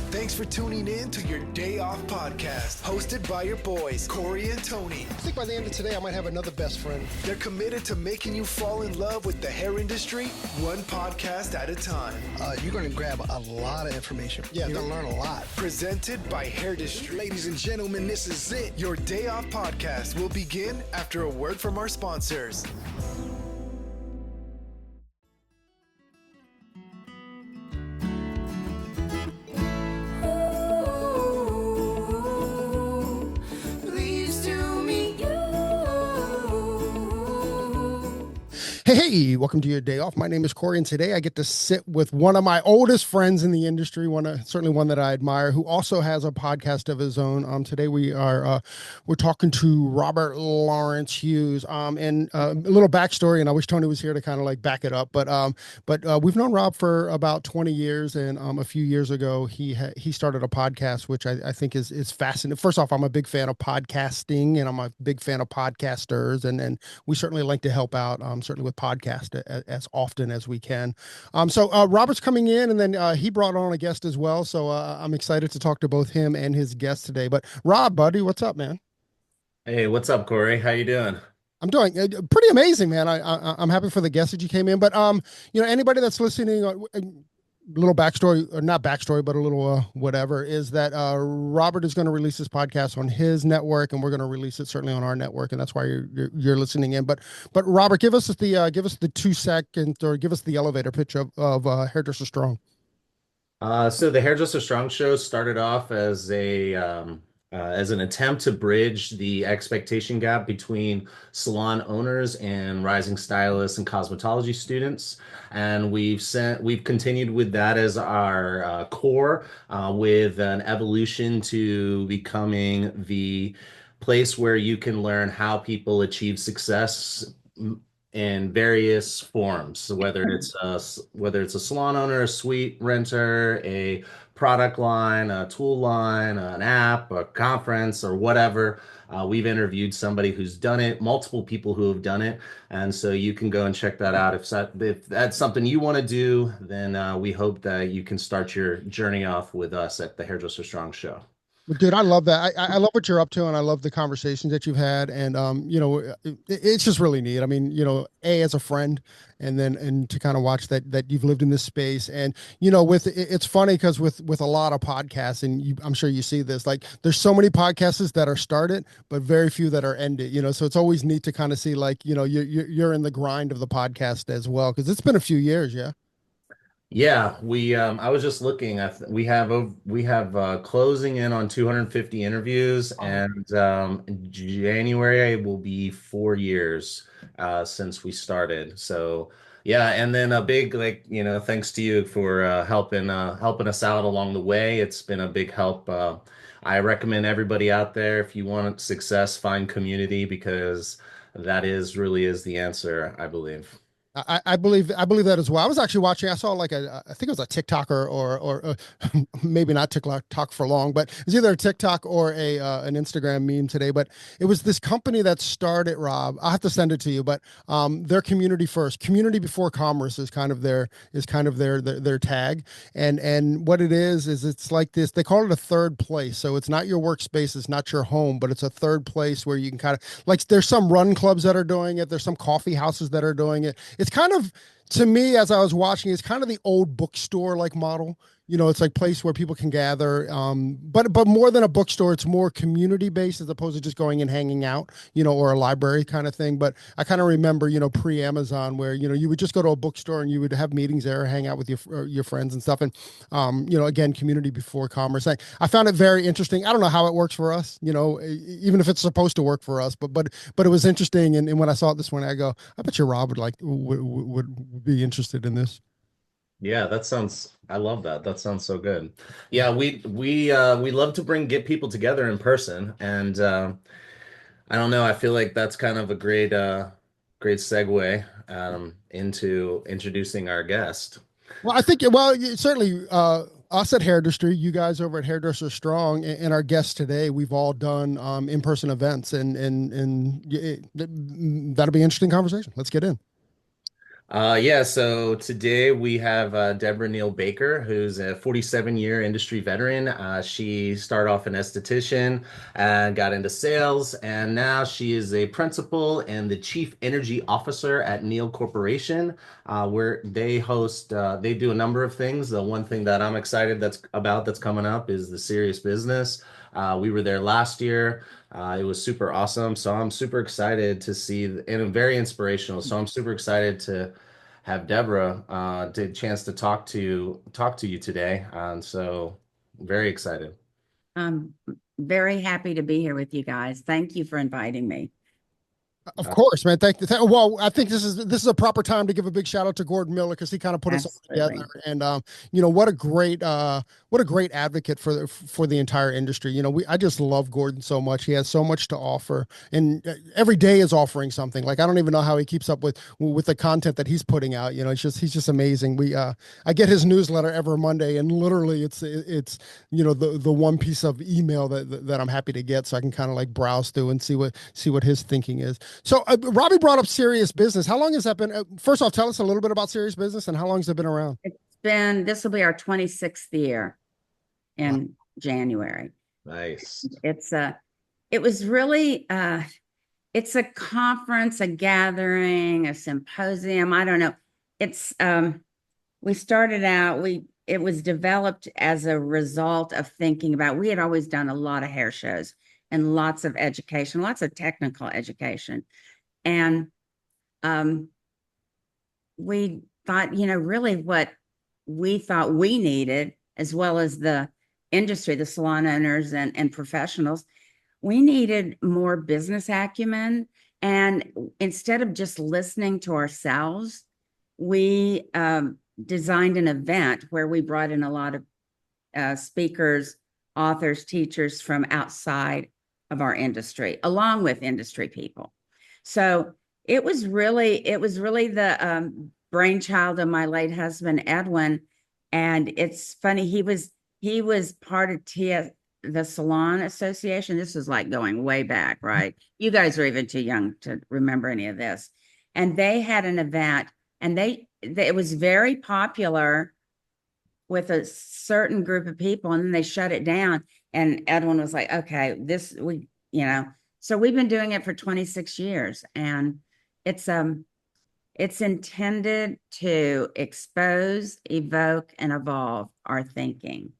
Thanks for tuning in to your Day Off podcast, hosted by your boys, Corey and Tony. I think by the end of today, I might have another best friend. They're committed to making you fall in love with the hair industry, one podcast at a time. You're going to grab a lot of information. Yeah, you're going to learn a lot. Presented by Hairndustry. Ladies and gentlemen, this is it. Your Day Off podcast will begin after a word from our sponsors. Hey, welcome to your Day Off. My name is Corey, and today I get to sit with one of my oldest friends in the industry, certainly one that I admire, who also has a podcast of his own. Today we're talking to Robert Lawrence Hughes. And a little backstory, and I wish Tony was here to kind of like back it up, but we've known Rob for about 20 years, and a few years ago he started a podcast, which I think is fascinating. First off, I'm a big fan of podcasting, and I'm a big fan of podcasters, and we certainly like to help out, certainly with podcast as often as we can. So Robert's coming in, and then he brought on a guest as well. So I'm excited to talk to both him and his guest today. But Rob, buddy, what's up, man? Hey, what's up, Corey? How you doing? I'm doing pretty amazing, man. I'm happy for the guest that you came in. But anybody that's listening, little backstory, or not backstory, but a little whatever, is that Robert is going to release this podcast on his network, and we're going to release it certainly on our network, and that's why you're listening in. But Robert, give us the 2 second, or give us the elevator pitch of Hairdresser Strong. So the Hairdresser Strong show started off as an attempt to bridge the expectation gap between salon owners and rising stylists and cosmetology students. And we've continued with that as our core, with an evolution to becoming the place where you can learn how people achieve success in various forms. So whether it's a salon owner, a suite renter, a product line, a tool line, an app, a conference, or whatever. We've interviewed somebody who's done it, multiple people who have done it. And so you can go and check that out. If that's something you want to do, then we hope that you can start your journey off with us at the Hairdresser Strong Show. Dude, I love that. I love what you're up to, and I love the conversations that you've had. And, it's just really neat. I mean, as a friend, and to kind of watch that you've lived in this space. And, it's funny because with a lot of podcasts, and I'm sure you see this, like there's so many podcasts that are started, but very few that are ended, so it's always neat to kind of see, like, you're in the grind of the podcast as well. Cause it's been a few years. Yeah. Yeah, I was just looking. We have closing in on 250 interviews, and in January will be 4 years since we started. So yeah, and then a big thanks to you for helping us out along the way. It's been a big help. I recommend everybody out there, if you want success, find community, because that really is the answer, I believe. I believe that as well. I was actually watching. I saw I think it was a TikTok or maybe not TikTok for long, but it's either a TikTok or an Instagram meme today. But it was this company that started, Rob. I'll have to send it to you, but they're community first, community before commerce is kind of their tag. And what it is it's like this. They call it a third place. So it's not your workspace, it's not your home, but it's a third place where you can kind of, like, there's some run clubs that are doing it. There's some coffee houses that are doing it. It's kind of, to me, as I was watching, it's kind of the old bookstore like model. It's like place where people can gather. But more than a bookstore, it's more community based as opposed to just going and hanging out, or a library kind of thing. But I kind of remember, pre-Amazon where, you would just go to a bookstore and you would have meetings there, hang out with your friends and stuff. And, again, community before commerce. I found it very interesting. I don't know how it works for us, even if it's supposed to work for us, but it was interesting. And when I saw it this morning, I go, I bet you Rob would be interested in this. Yeah, I love that. That sounds so good. Yeah, we love to get people together in person, and I don't know, I feel like that's kind of a great segue into introducing our guest. Well, I think certainly us at Hairndustry, you guys over at Hairdresser Strong, and our guests today, we've all done in-person events, and that'll be an interesting conversation. Let's get in. Yeah, so today we have Debra Neill Baker, who's a 47-year industry veteran. She started off an esthetician and got into sales, and now she is a principal and the chief energy officer at Neill Corporation, where they do a number of things. The one thing that I'm excited that's coming up is the Serious Business. We were there last year. It was super awesome. So I'm super excited to see, and very inspirational. So I'm super excited to have Deborah did chance to talk to you today. And so very excited. I'm very happy to be here with you guys. Thank you for inviting me. Of course, man. Thank you. Well, I think this is a proper time to give a big shout out to Gordon Miller because he kind of put us all Absolutely. together. And what a great advocate for the entire industry. I just love Gordon so much. He has so much to offer, and every day is offering something. Like I don't even know how he keeps up with the content that he's putting out. He's just amazing. I get his newsletter every Monday, and literally it's the one piece of email that I'm happy to get, so I can kind of like browse through and see what his thinking is. So Robbie brought up Serious Business. How long has that been? First off, tell us a little bit about Serious Business and how long has it been around? This will be our 26th year in January. Nice. It was really, it's a conference, a gathering, a symposium. I don't know. We started out, it was developed as a result of thinking about, we had always done a lot of hair shows and lots of education, lots of technical education. And we thought, really what we thought we needed, as well as the industry, the salon owners and professionals, we needed more business acumen. And instead of just listening to ourselves, we designed an event where we brought in a lot of speakers, authors, teachers from outside of our industry, along with industry people. So it was really the brainchild of my late husband, Edwin. And it's funny, he was part of the Salon Association. This was like going way back, right? You guys are even too young to remember any of this. And they had an event, and it was very popular with a certain group of people, and then they shut it down. And Edwin was like, okay, so we've been doing it for 26 years, and it's intended to expose, evoke, and evolve our thinking.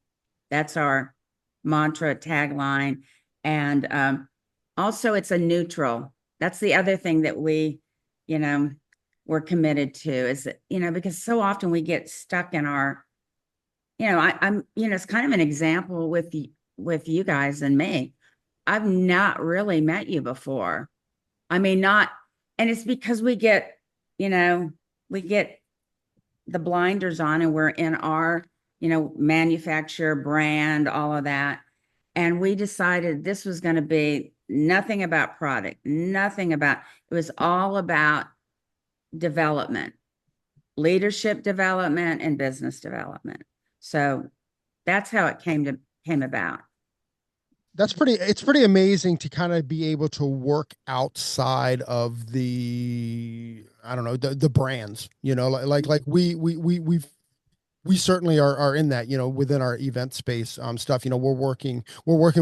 That's our mantra, tagline. And also it's a neutral. That's the other thing that we're committed to is, because so often we get stuck in our, it's kind of an example with you guys and me. I've not really met you before. I mean, and it's because we get the blinders on, and we're in our, manufacturer brand, all of that. And we decided this was going to be nothing about product, it was all about development, leadership development, and business development. So that's how it came about. It's pretty amazing to kind of be able to work outside of I don't know, the brands, like we certainly are in that, within our event space stuff. We're working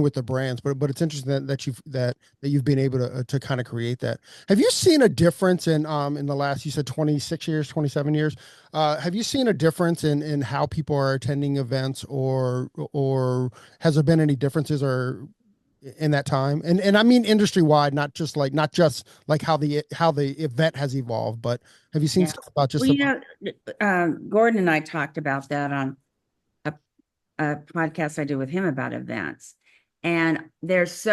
with the brands, but it's interesting that you've been able to kind of create that. Have you seen a difference in the last, you said 26 years, 27 years? Have you seen a difference in how people are attending events, or has there been any differences or in that time? And I mean industry wide, not just like how the event has evolved, but have you seen stuff about just Gordon and I talked about that on a podcast I do with him about events. And there's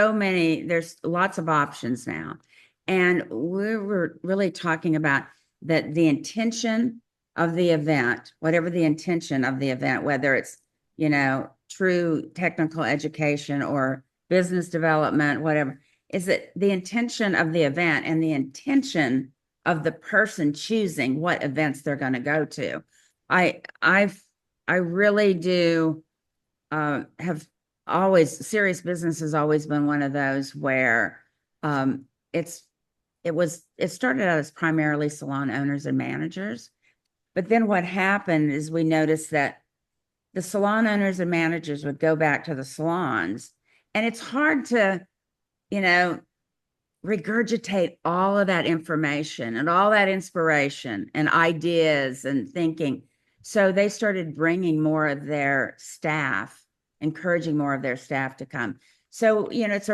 lots of options now. And we were really talking about that the intention of the event, whatever the intention of the event, whether it's, true technical education or business development, whatever, is that the intention of the event and the intention of the person choosing what events they're going to go to. I really do have always, Serious Business has always been one of those where it started out as primarily salon owners and managers, But then what happened is we noticed that the salon owners and managers would go back to the salons, and it's hard to, you know, regurgitate all of that information and all that inspiration and ideas and thinking. So they started bringing more of their staff, encouraging more of their staff to come. So, you know, it's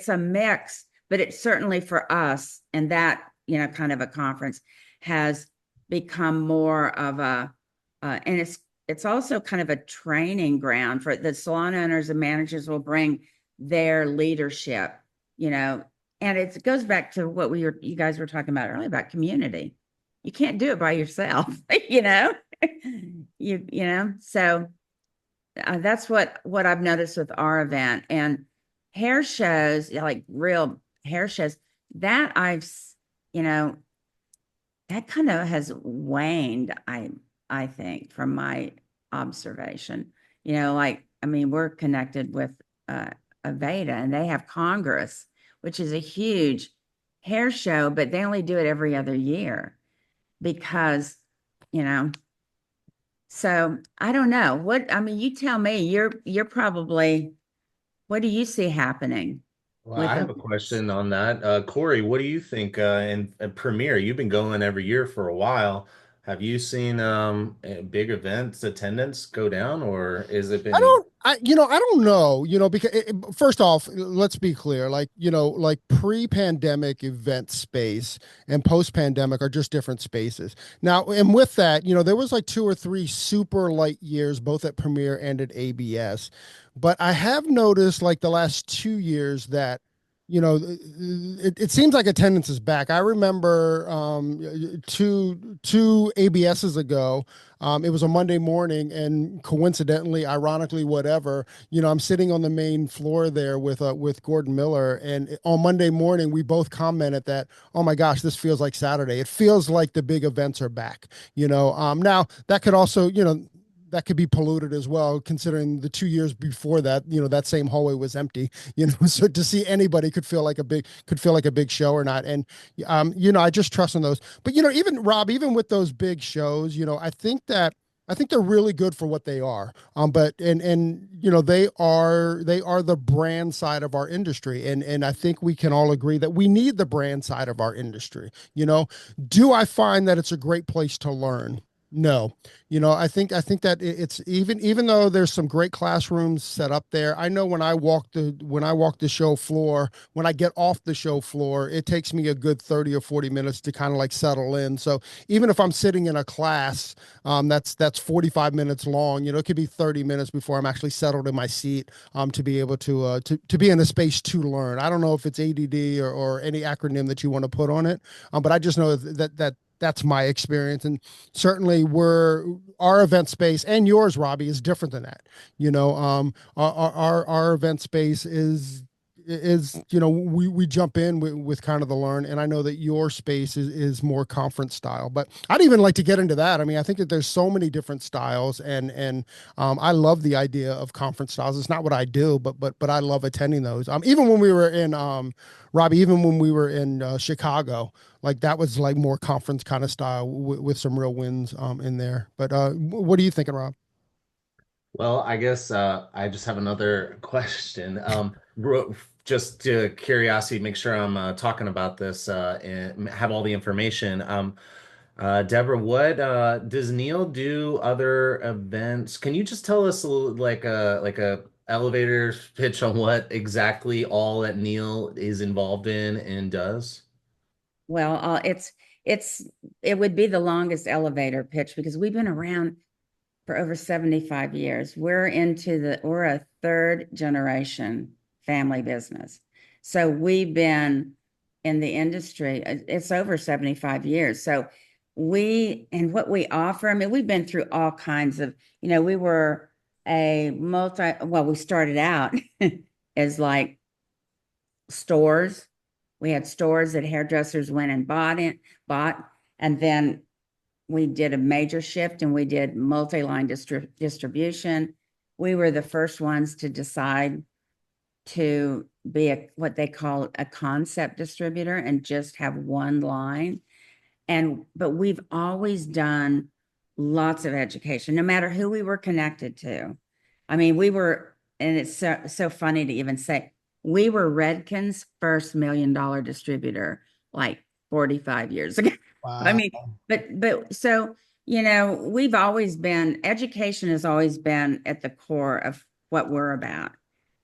a mix, but it's certainly for us, and that, you know, kind of a conference has become more of and it's also kind of a training ground for the salon owners and managers will bring their leadership, you know, and it goes back to what you guys were talking about earlier about community. You can't do it by yourself, you know, you know, so that's what I've noticed with our event. And hair shows, like real hair shows, that you know, that kind of has waned, I think, from my observation. You know, like, I mean, we're connected with Aveda, and they have Congress, which is a huge hair show, but they only do it every other year because, you know, so I don't know. I mean, you tell me, you're probably, what do you see happening Well, with I have a events? question on that. Corey, what do you think in Premiere? You've been going every year for a while. Have you seen big events attendance go down, or is it been? I don't know, because first off, let's be clear, like, like pre-pandemic event space and post-pandemic are just different spaces. Now, and with that, there was like 2 or 3 super light years, both at Premiere and at ABS. But I have noticed like the last 2 years that, it seems like attendance is back. I remember two ABSs ago. It was a Monday morning, and coincidentally, ironically, whatever, I'm sitting on the main floor there with Gordon Miller, and on Monday morning, we both commented that, oh my gosh, this feels like Saturday. It feels like the big events are back. Now that could also, that could be polluted as well, considering the 2 years before that, that same hallway was empty, so to see anybody could feel like a big show or not. And, I just trust in those. But, even Rob, even with those big shows, I think they're really good for what they are. But they are the brand side of our industry. And I think we can all agree that we need the brand side of our industry. Do I find that it's a great place to learn? No. I think that it's even though there's some great classrooms set up there. I know when I walk the show floor, when I get off the show floor, it takes me a good 30 or 40 minutes to kind of like settle in. So even if I'm sitting in a class, that's 45 minutes long, it could be 30 minutes before I'm actually settled in my seat, to be able to be in a space to learn. I don't know if it's ADD or any acronym that you want to put on it. But I just know that that's my experience. And certainly our event space, and yours, Robbie, is different than that. Our event space is we jump in with kind of the learn, and I know that your space is more conference style, but I'd even like to get into that. I mean, I think that there's so many different styles, and I love the idea of conference styles. It's not what I do, but I love attending those. Even when we were in Robbie, even when we were in Chicago, like that was like more conference kind of style with some real wins in there. But what are you thinking, Rob? Well, I guess I just have another question. Just to curiosity, make sure I'm talking about this and have all the information. Deborah, what does Neil do other events? Can you just tell us a little, like a elevator pitch on what exactly all that Neil is involved in and does? Well, it's it would be the longest elevator pitch because we've been around for over 75 years. We're a third generation family business. So we've been in the industry, it's over 75 years. So what we offer, I mean, we've been through all kinds of, we were we started out as like stores. We had stores that hairdressers went and bought, and then we did a major shift and we did multi-line distribution. We were the first ones to decide to be what they call a concept distributor and just have one line. but we've always done lots of education, no matter who we were connected to. I mean, and it's so funny to even say, we were Redken's first $1 million distributor like 45 years ago. I Wow. mean, but so, education has always been at the core of what we're about.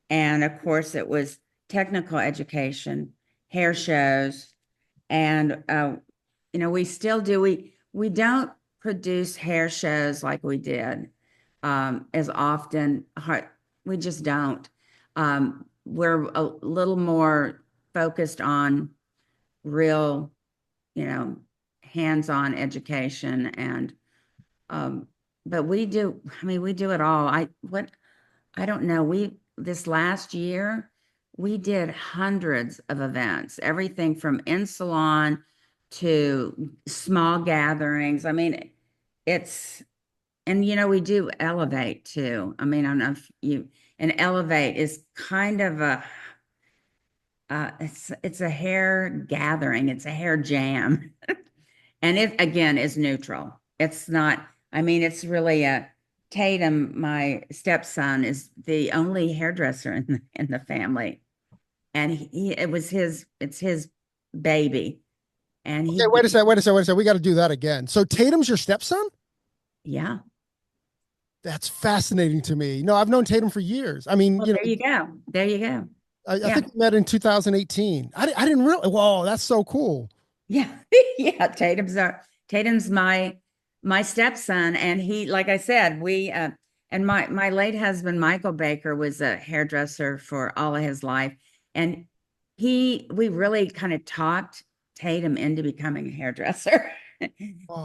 And of course, it was technical education, hair shows, and we still do. We don't produce hair shows like we did as often. We just don't. We're a little more focused on real, you know, hands-on education, and but we do. I mean, we do it all. I don't know. This last year, we did hundreds of events, everything from in salon to small gatherings. I mean, and we do Elevate too. I mean, I don't know if and Elevate is kind of it's a hair gathering, it's a hair jam. And it again is neutral. It's not, I mean, it's really Tatum, my stepson, is the only hairdresser in the family. And it's his baby. And Okay, wait a second, wait a second, wait a second. We got to do that again. So Tatum's your stepson? yeah. That's fascinating to me. No, I've known Tatum for years. I mean, Well, there you go. There you go. I Yeah. think we met in 2018. I didn't really. Whoa, that's so cool. Yeah. Yeah. Tatum's my stepson. And he, like I said, and my late husband, Michael Baker, was a hairdresser for all of his life. And we really kind of talked Tatum into becoming a hairdresser. Oh,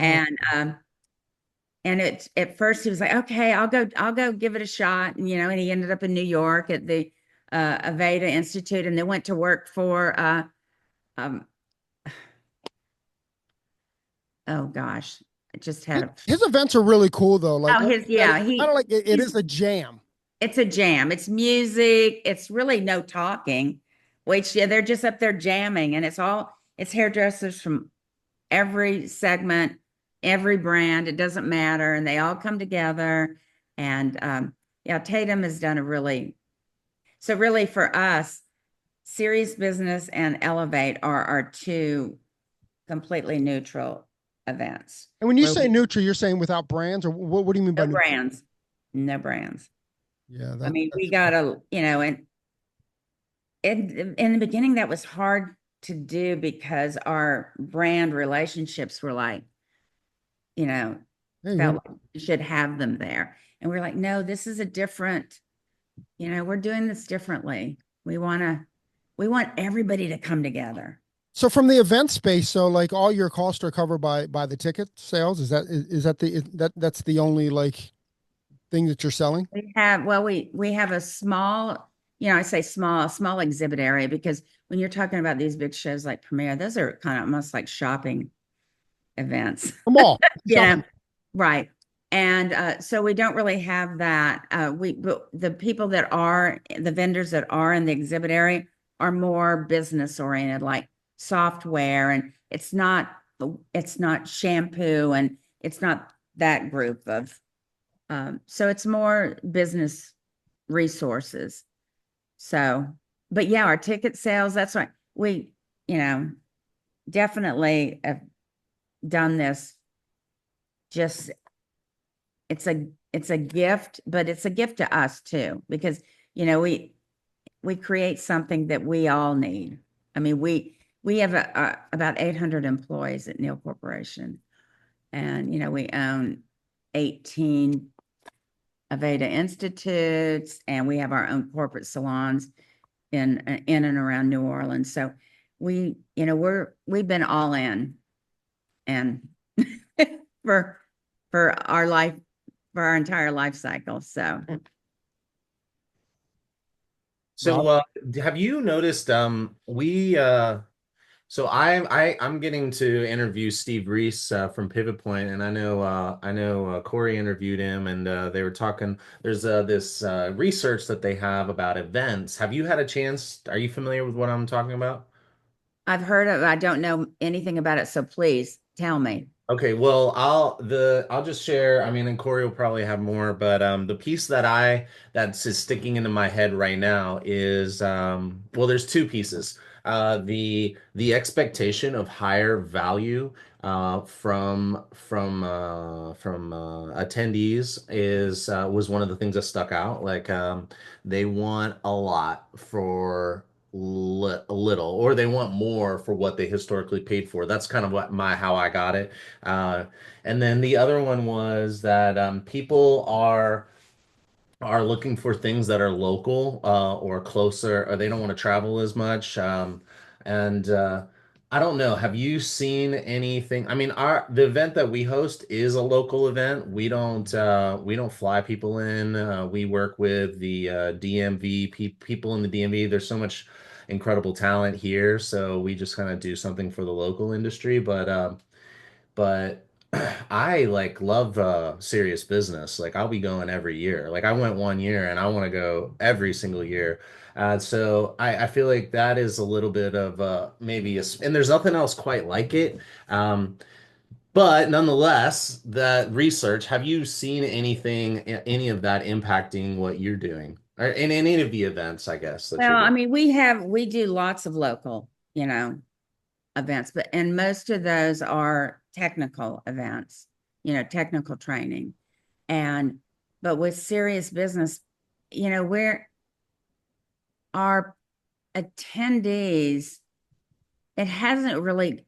And at first he was like, okay, I'll go give it a shot. And he ended up in New York at the Aveda Institute, and then went to work for um, oh gosh, I just had his events are really cool though. Like, kind of like it is a jam. it's a jam. It's music. It's really no talking. Which, yeah, they're just up there jamming, and it's hairdressers from every segment, every brand. It doesn't matter, and they all come together. And yeah, Tatum has done so really for us, Serious Business and Elevate are our two completely neutral events. And when you say neutral, you're saying without brands, or what do you mean by No neutral? brands, no brands. Yeah, I mean, we gotta, and in the beginning that was hard to do because our brand relationships were like, hey, felt like we should have them there. And we're like, no, this is a different, we're doing this differently. We want everybody to come together. so from the event space, so like all your costs are covered by the ticket sales. That's the only like thing that you're selling? We have a small, I say small exhibit area, because when you're talking about these big shows like Premiere, those are kind of almost like shopping events. From all. Yeah, right. And so we don't really have that. But the the vendors that are in the exhibit area are more business oriented, like software, and it's not shampoo, and it's not that group of. So it's more business resources. So, but yeah, our ticket sales, that's right. We, definitely have done this. Just, it's a gift, but it's a gift to us too, because, we create something that we all need. I mean, we have about 800 employees at Neill Corporation, and, we own 18 Aveda Institutes, and we have our own corporate salons in and around New Orleans. So we've been all in, and for our life, for our entire life cycle. So have you noticed I'm getting to interview Steve Reese from Pivot Point, and I know Corey interviewed him, and they were talking. There's this research that they have about events. Have you had a chance? Are you familiar with what I'm talking about? I've heard of. I don't know anything about it, so please. Tell me. Okay, well, I'll just share. I mean, and Corey will probably have more, but the piece that's is sticking into my head right now is well, there's two pieces. The expectation of higher value from attendees is was one of the things that stuck out. Like they want a lot for little, or they want more for what they historically paid for. That's kind of what my how I got it. Uh, and then the other one was that people are looking for things that are local or closer, or they don't want to travel as much. And I don't know. Have you seen anything? I mean, our the event that we host is a local event. We don't fly people in. We work with the DMV people in the DMV. There's so much incredible talent here, so we just kind of do something for the local industry. But I like love serious business. Like I'll be going every year. Like I went one year and I want to go every single year. So I feel like that is a little bit of maybe and there's nothing else quite like it. But nonetheless, the research, have you seen anything, any of that impacting what you're doing? Or in any of the events, I guess, that Well, you're I doing? mean, we do lots of local, events, and most of those are technical events, technical training. And, but with serious business, where our attendees, it hasn't really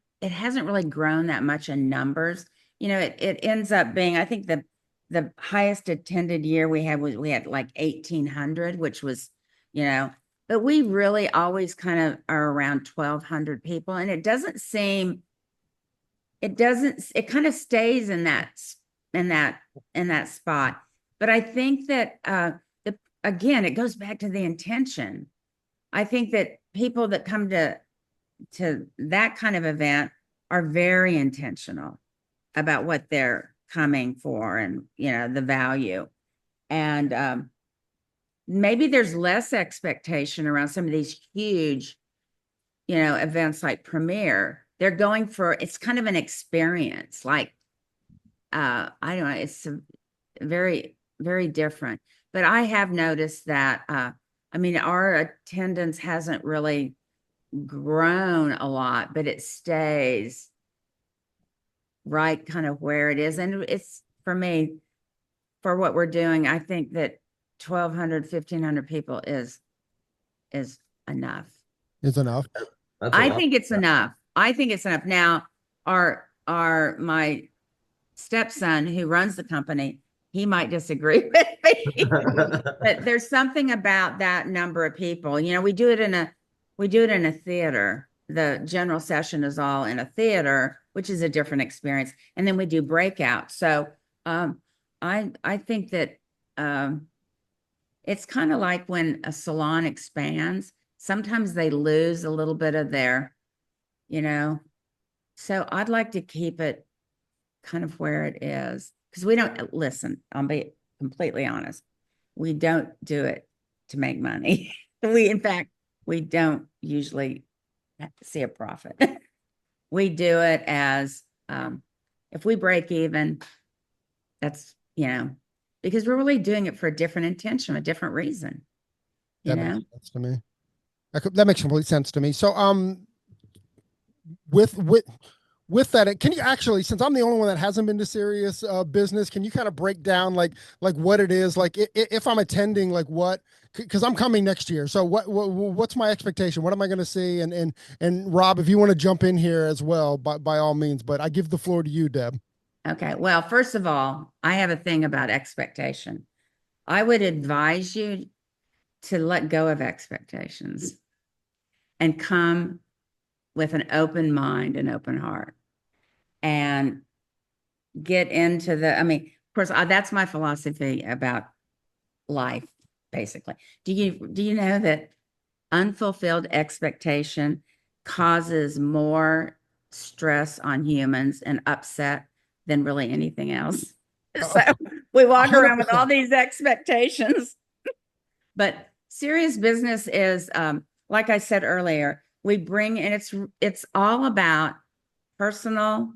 grown that much in numbers. It ends up being, I think the highest attended year we had like 1,800, which was, but we really always kind of are around 1,200 people. And it kind of stays in that, in that spot. But I think that, again, it goes back to the intention. I think that people that come to that kind of event are very intentional about what they're coming for, and the value. And maybe there's less expectation around some of these huge events like Premiere. They're going for, it's kind of an experience, like I don't know, it's very, very different. But I have noticed that I mean, our attendance hasn't really grown a lot, but it stays right kind of where it is. And it's, for me, for what we're doing, I think that 1,200, 1,500 people is enough. Is enough. That's a I lot. think it's enough. I think it's enough. Now, my stepson who runs the company, he might disagree with me, but there's something about that number of people. We do it in a theater. The general session is all in a theater, which is a different experience. And then we do breakout. So I think that it's kind of like when a salon expands, sometimes they lose a little bit of their, so I'd like to keep it kind of where it is. Because we don't, listen, I'll be completely honest. We don't do it to make money. In fact, we don't usually see a profit. We do it as, if we break even, that's, because we're really doing it for a different intention, a different reason, That makes sense to me. That makes complete sense to me. So, with that, can you actually, since I'm the only one that hasn't been to serious business, can you kind of break down like what it is? Like if I'm attending, like what, because I'm coming next year. So what's my expectation? What am I going to see? And Rob, if you want to jump in here as well, by all means, but I give the floor to you, Deb. Okay. Well, first of all, I have a thing about expectation. I would advise you to let go of expectations and come with an open mind and open heart, and get into I mean, of course, that's my philosophy about life, basically. Do you know that unfulfilled expectation causes more stress on humans and upset than really anything else? So we walk around with all 100%. these expectations. But serious business is, like I said earlier, we bring, and it's all about personal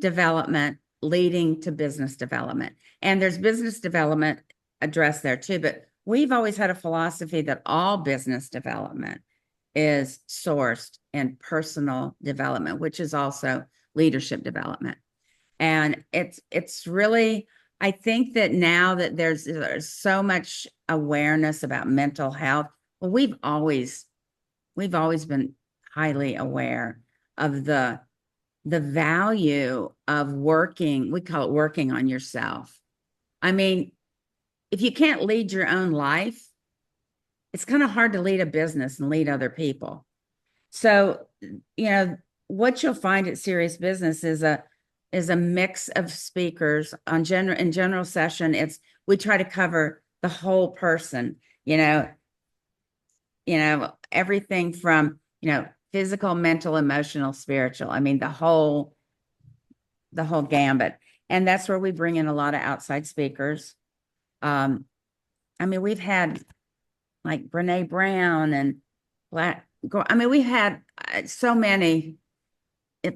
development leading to business development. And there's business development addressed there too, but we've always had a philosophy that all business development is sourced in personal development, which is also leadership development. And it's really, I think that now that there's so much awareness about mental health, well, we've always been highly aware of the value of working, we call it working on yourself. I mean, if you can't lead your own life, it's kind of hard to lead a business and lead other people. So, what you'll find at Serious Business is a mix of speakers in general session. We try to cover the whole person, everything from, physical, mental, emotional, spiritual. I mean, the whole gambit. And that's where we bring in a lot of outside speakers. We've had like Brene Brown and we had so many.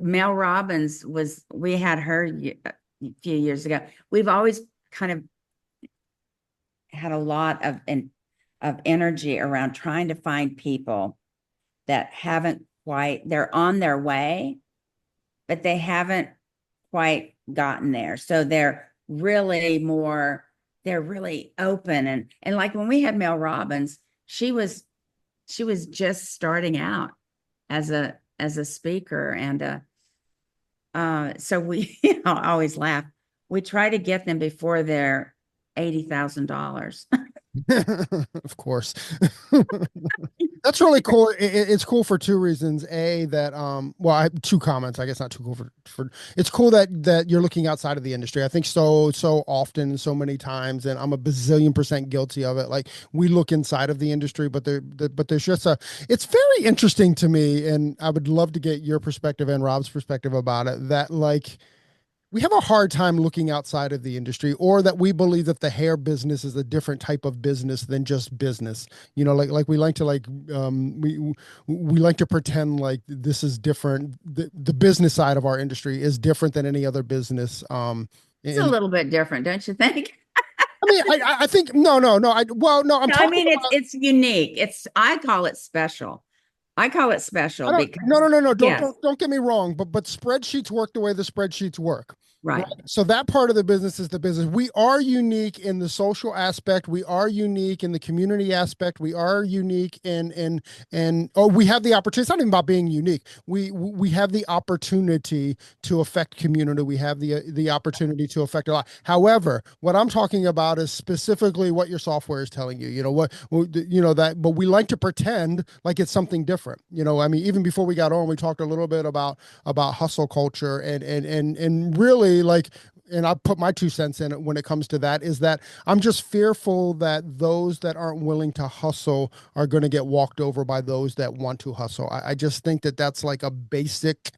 Mel Robbins we had her a few years ago. We've always kind of had a lot of energy around trying to find people that they're on their way, but they haven't quite gotten there. So they're really open. And like when we had Mel Robbins, she was just starting out as a speaker. And so we, I always laugh. We try to get them before they're $80,000. Of course. That's really cool. It's cool for two reasons. A, that I have two comments. I guess not too cool for it's cool that you're looking outside of the industry. I think so often, so many times, and I'm a bazillion% guilty of it. Like, we look inside of the industry, but there's just it's very interesting to me, and I would love to get your perspective and Rob's perspective about it, that like we have a hard time looking outside of the industry, or that we believe that the hair business is a different type of business than just business. Like we like to we like to pretend like this is different. The business side of our industry is different than any other business. It's a little bit different, don't you think? I think no. I'm talking about, it's unique. I call it special. Because no. yes. Don't get me wrong, but spreadsheets work the way the spreadsheets work. Right. So that part of the business is the business. We are unique in the social aspect. We are unique in the community aspect. We are unique in we have the opportunity. It's not even about being unique. We have the opportunity to affect community. We have the opportunity to affect a lot. However, what I'm talking about is specifically what your software is telling you. But we like to pretend like it's something different. Even before we got on, we talked a little bit about hustle culture and really, like, and I'll put my 2 cents in it when it comes to that, is that I'm just fearful that those that aren't willing to hustle are going to get walked over by those that want to hustle. I just think that that's like a basic,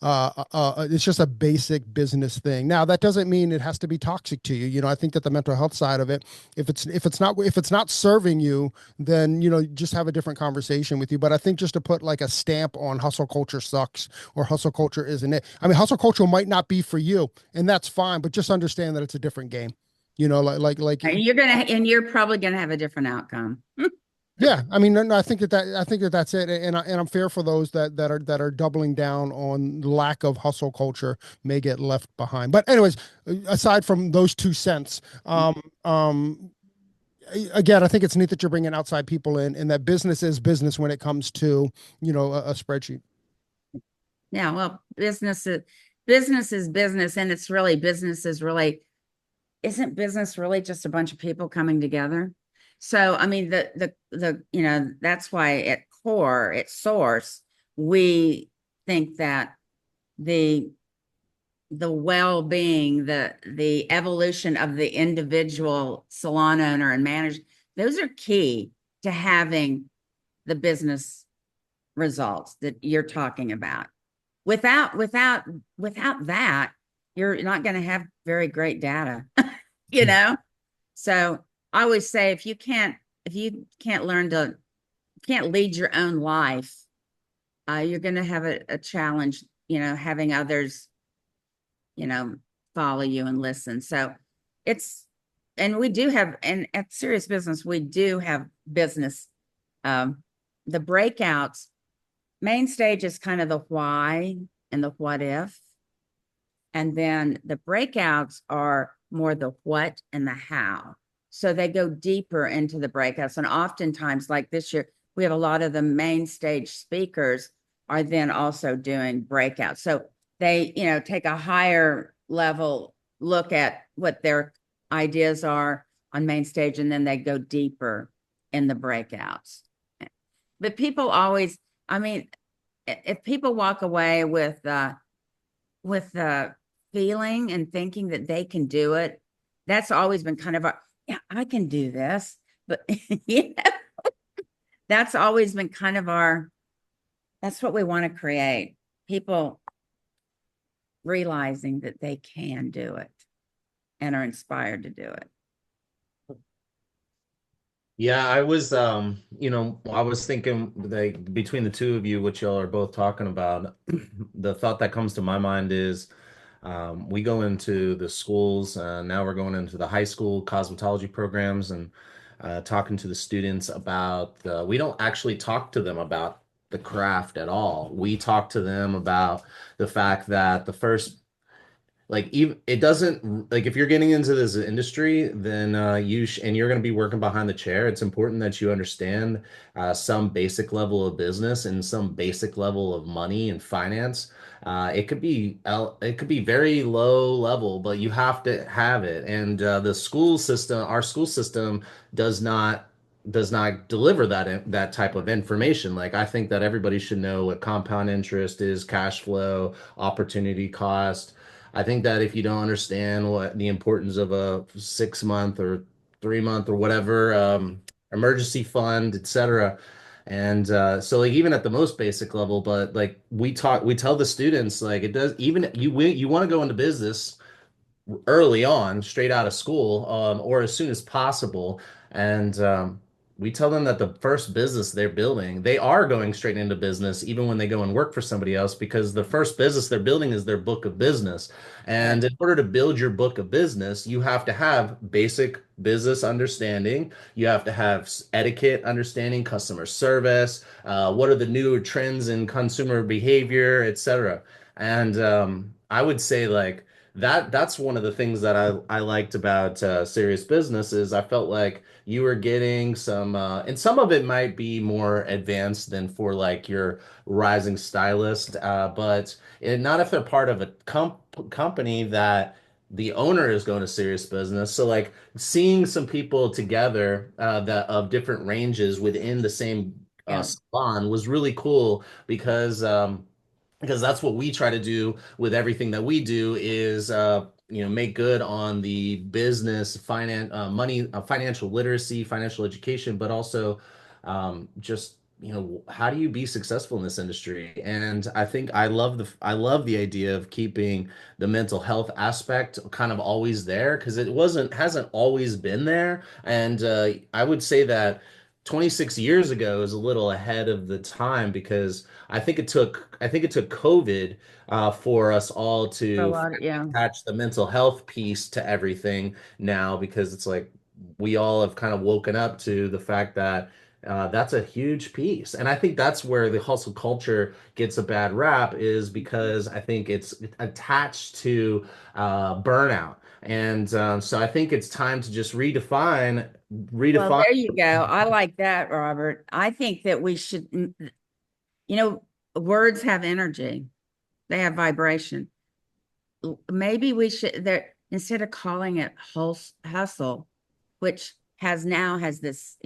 it's just a basic business thing. Now, that doesn't mean it has to be toxic to you. I think that the mental health side of it, if it's not serving you, then, just have a different conversation with you. But I think just to put like a stamp on hustle culture sucks or hustle culture isn't it. Hustle culture might not be for you, and that's fine, but just understand that it's a different game. And you're probably gonna have a different outcome. Yeah, no, I think that's it, and I'm fair for those that are doubling down on lack of hustle culture may get left behind. But anyways, aside from those 2 cents, again, I think it's neat that you're bringing outside people in, and that business is business when it comes to a spreadsheet. Yeah, well, business is business, and it's really isn't business really just a bunch of people coming together? So, that's why at source, we think that the well-being, the evolution of the individual salon owner and manager, those are key to having the business results that you're talking about. Without that, you're not going to have very great data, So I always say, if you can't lead your own life, you're going to have a challenge, having others follow you and listen. So and we do have, and at Serious Business, we do have business. The breakouts, main stage is kind of the why and the what if. And then the breakouts are more the what and the how. So they go deeper into the breakouts. And oftentimes, like this year, we have a lot of the main stage speakers are then also doing breakouts. So they, take a higher level look at what their ideas are on main stage, and then they go deeper in the breakouts. But people always, I mean, if people walk away with the feeling and thinking that they can do it, that's always been kind of yeah, I can do this. But that's always been kind of that's what we want to create. People realizing that they can do it and are inspired to do it. Yeah, I was, I was thinking like between the two of you, what y'all are both talking about, the thought that comes to my mind is we go into the schools, now we're going into the high school cosmetology programs and talking to the students about, we don't actually talk to them about the craft at all. We talk to them about the fact that the first like even it doesn't like if you're getting into this industry then and you're going to be working behind the chair, it's important that you understand some basic level of business and some basic level of money and finance. It could be very low level, but you have to have it. And our school system does not deliver that type of information. Like I think that everybody should know what compound interest is, cash flow, opportunity cost. I think that if you don't understand what the importance of a 6 month or 3 month or whatever emergency fund, etc. And so like even at the most basic level, but like we tell the students like it does even you want to go into business early on, straight out of school, or as soon as possible. And we tell them that the first business they're building, they are going straight into business, even when they go and work for somebody else, because the first business they're building is their book of business. And in order to build your book of business, you have to have basic business understanding. You have to have etiquette understanding, customer service, what are the new trends in consumer behavior, etc. And I would say like, that's one of the things that I liked about Serious Business is I felt like you were getting some and some of it might be more advanced than for like your rising stylist, not if they're part of a company that the owner is going to Serious Business. So like seeing some people together that of different ranges within the same Yeah. salon was really cool because that's what we try to do with everything that we do is make good on the business finance money financial literacy, financial education, but also just how do you be successful in this industry. And I think I love the idea of keeping the mental health aspect kind of always there because it hasn't always been there. And I would say that 26 years ago is a little ahead of the time because I think it took COVID for us all For a to lot, yeah. attach the mental health piece to everything now because it's like we all have kind of woken up to the fact that that's a huge piece. And I think that's where the hustle culture gets a bad rap is because I think it's attached to burnout. And so I think it's time to just redefine Well, redefine. there you go. I like that, Robert. I think that we should, words have energy. They have vibration. Maybe we should there instead of calling it hustle, which has this,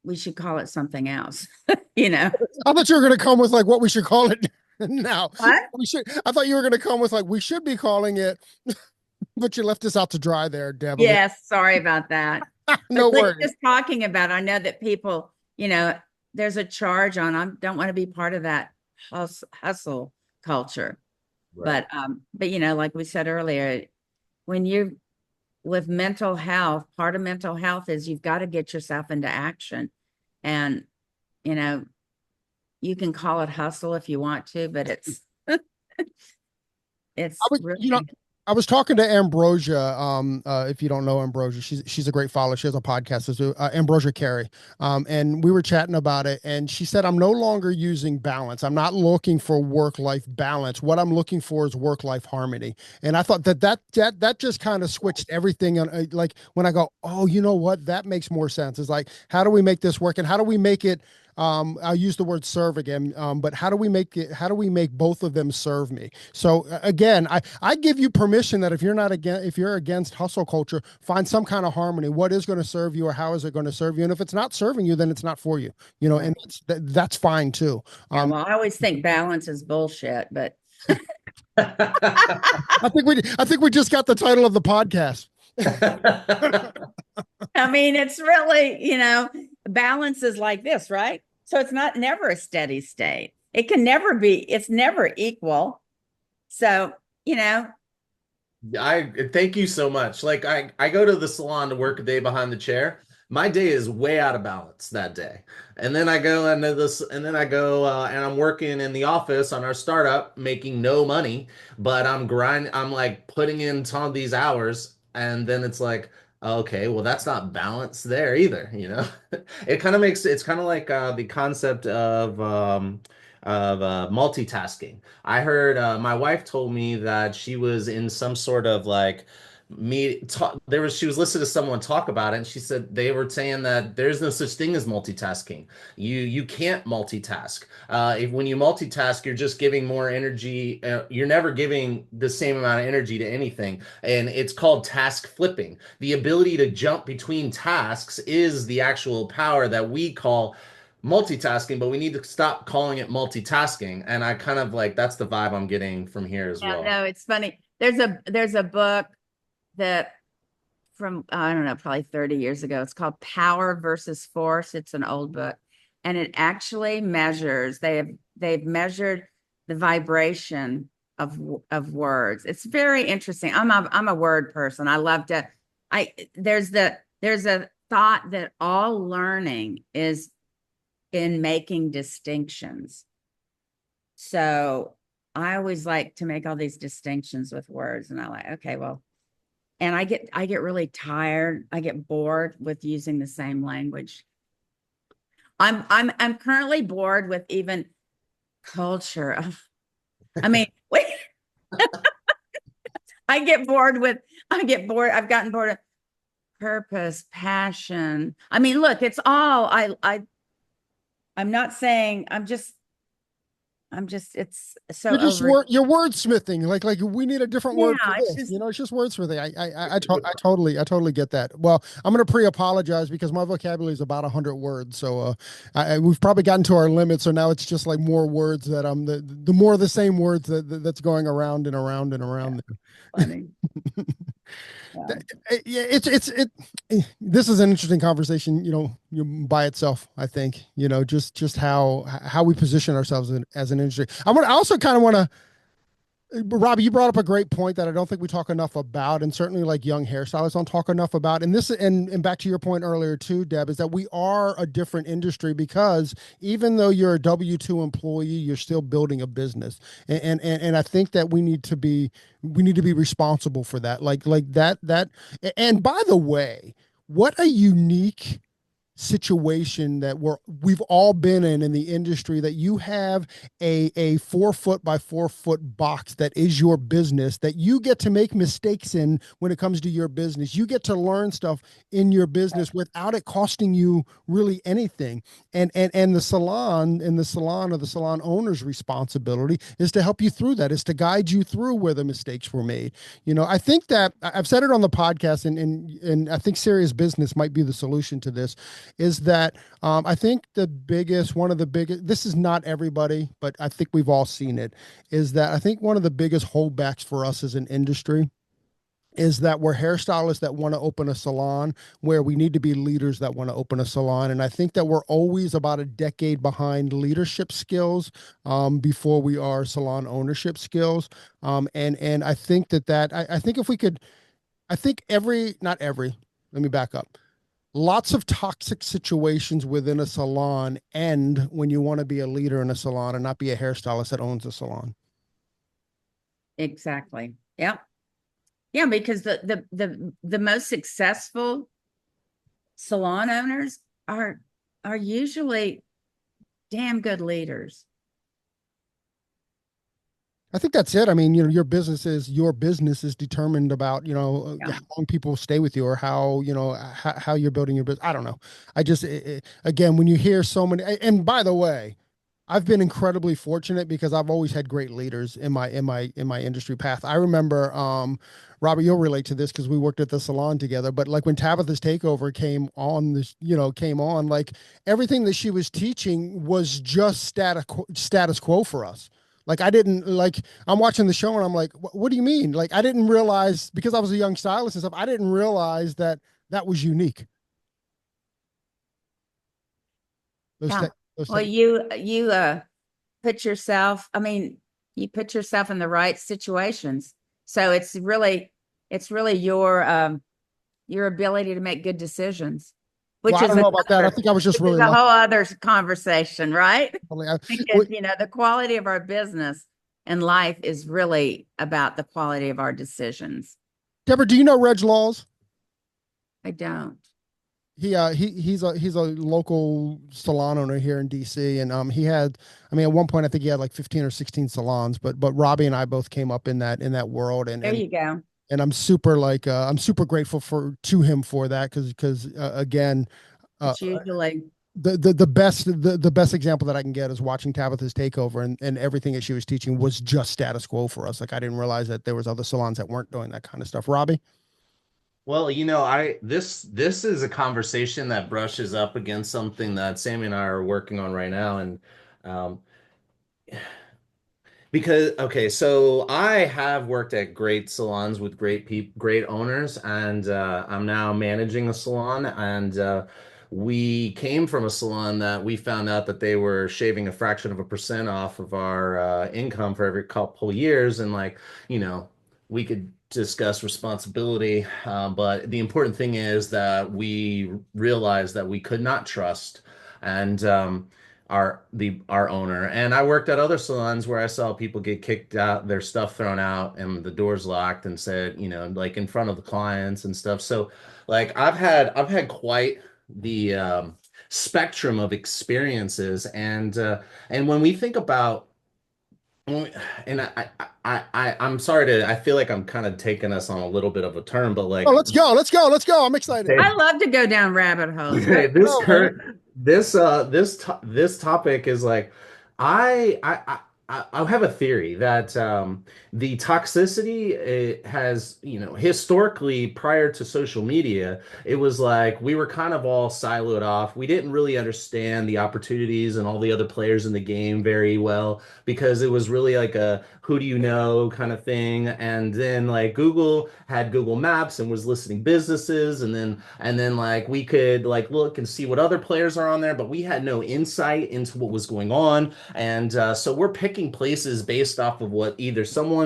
we should call it something else. I thought you were going to come with like what we should call it now. What? I thought you were going to come with like we should be calling it, but you left us out to dry there, Deb. Yes, sorry about that. No But worries. just talking about, I know that people, there's a charge on. I don't want to be part of that hustle culture. Right. But like we said earlier, when you're with mental health, part of mental health is you've got to get yourself into action. And, you can call it hustle if you want to, but it's It's really, I was talking to Ambrosia. If you don't know Ambrosia, she's a great follower. She has a podcast, Ambrosia Carey. And we were chatting about it, and she said, "I'm no longer using balance. I'm not looking for work-life balance. What I'm looking for is work-life harmony." And I thought that just kind of switched everything. On like when I go, "Oh, you know what? That makes more sense." It's like, how do we make this work, and how do we make it? I'll use the word serve again, but how do we make it? How do we make both of them serve me? So again, I give you permission that if you're against hustle culture, find some kind of harmony. What is going to serve you, or how is it going to serve you? And if it's not serving you, then it's not for you. And that's fine too. yeah, well, I always think balance is bullshit, but I think we just got the title of the podcast. I mean, it's really, balance is like this, right? So it's not never a steady state. It can never be, it's never equal. So, I thank you so much. Like I go to the salon to work a day behind the chair. My day is way out of balance that day. And then I go into this, and then I go and I'm working in the office on our startup, making no money, but I'm like putting in some of these hours, and then it's like, okay, well that's not balance there either, you know? It's kind of like the concept of multitasking. I heard my wife told me that she was in some sort of like she was listening to someone talk about it, and she said they were saying that there's no such thing as multitasking. You can't multitask. If when you multitask, you're just giving more energy. You're never giving the same amount of energy to anything, and it's called task flipping. The ability to jump between tasks is the actual power that we call multitasking, but we need to stop calling it multitasking. And I kind of like that's the vibe I'm getting from here as well. No, it's funny. There's a book that from, I don't know, probably 30 years ago. It's called Power versus Force. It's an old book, and it actually measures, they've measured the vibration of words. It's very interesting. I'm a word person. I love to, there's a thought that all learning is in making distinctions. So I always like to make all these distinctions with words, and I'm like, okay, well, and I get really tired. I get bored with using the same language. I'm currently bored with even culture. I mean, wait. I get bored. I've gotten bored of purpose, passion. I mean, look, it's all I'm not saying, it's so you're wordsmithing. Like we need a different word for this. It's just wordsmithing. I totally get that. Well, I'm going to pre-apologize because my vocabulary is about 100 words. So we've probably gotten to our limit. So now it's just like more words that the more of the same words that's going around and around and around. Yeah, funny. Yeah, this is an interesting conversation, by itself. I think, just how we position ourselves as an industry. I also kind of want to, Robbie, you brought up a great point that I don't think we talk enough about, and certainly like young hairstylists don't talk enough about. And this, and back to your point earlier too, Deb, is that we are a different industry because even though you're a W-2 employee, you're still building a business. And I think that we need to be responsible for that. Like that. And by the way, what a unique situation that we've all been in the industry, that you have a 4 foot by 4 foot box that is your business, that you get to make mistakes in when it comes to your business. You get to learn stuff in your business without it costing you really anything. And the salon or the salon owner's responsibility is to help you through that, is to guide you through where the mistakes were made. I think that I've said it on the podcast, and I think serious business might be the solution to this, is that I think one of the biggest, this is not everybody, but I think we've all seen it, is that I think one of the biggest holdbacks for us as an industry is that we're hairstylists that want to open a salon, where we need to be leaders that want to open a salon. And I think that we're always about a decade behind leadership skills before we are salon ownership skills. And I think I think if we could, I think not every, let me back up. Lots of toxic situations within a salon end when you want to be a leader in a salon and not be a hairstylist that owns a salon. Exactly. Yep. Yeah, because the most successful salon owners are usually damn good leaders. I think that's it. I mean, your business is determined about, Yeah. how long people stay with you or how, how you're building your business. I don't know. I just, again, when you hear so many, and by the way, I've been incredibly fortunate because I've always had great leaders in my industry path. I remember, Robert, you'll relate to this because we worked at the salon together. But like when Tabitha's Takeover came on, like everything that she was teaching was just status quo for us. Like I didn't like I'm watching the show and I'm like, what do you mean? Like I didn't realize because I was a young stylist and stuff. I didn't realize that that was unique. Those Yeah. te- those Well, te- you put yourself, I mean, you put yourself in the right situations. So it's really your ability to make good decisions, well, which I is don't know about that. I another think I was just which is really a lucky. whole other conversation, right? Well, Because the quality of our business and life is really about the quality of our decisions. Deborah, do you know Reg Laws? I don't. He's a local salon owner here in DC, and he had, I mean, at one point I think he had like 15 or 16 salons, but Robbie and I both came up in that world, and There you go. and I'm super grateful to him for that because again, uh, It's usually the best example that I can get is watching Tabitha's Takeover, and everything that she was teaching was just status quo for us. Like I didn't realize that there was other salons that weren't doing that kind of stuff. Robbie? Well, I this is a conversation that brushes up against something that Sammy and I are working on right now, and um, because okay, so I have worked at great salons with great owners, and I'm now managing a salon, and we came from a salon that we found out that they were shaving a fraction of a percent off of our income for every couple years, and like, we could discuss responsibility, but the important thing is that we realized that we could not trust, and our owner. And I worked at other salons where I saw people get kicked out, their stuff thrown out, and the doors locked, and said, like in front of the clients and stuff. So like I've had quite the spectrum of experiences, and when we think about and I'm sorry I feel like I'm kind of taking us on a little bit of a turn, but Oh, like, let's go. I'm excited. I love to go down rabbit holes. okay, this Go, man. current this topic is like, I have a theory that the toxicity, it has, historically, prior to social media, it was like we were kind of all siloed off. We didn't really understand the opportunities and all the other players in the game very well, because it was really like a who do you know kind of thing. And then like Google had Google Maps and was listing businesses, and then like we could like look and see what other players are on there, but we had no insight into what was going on. And so we're picking places based off of what either someone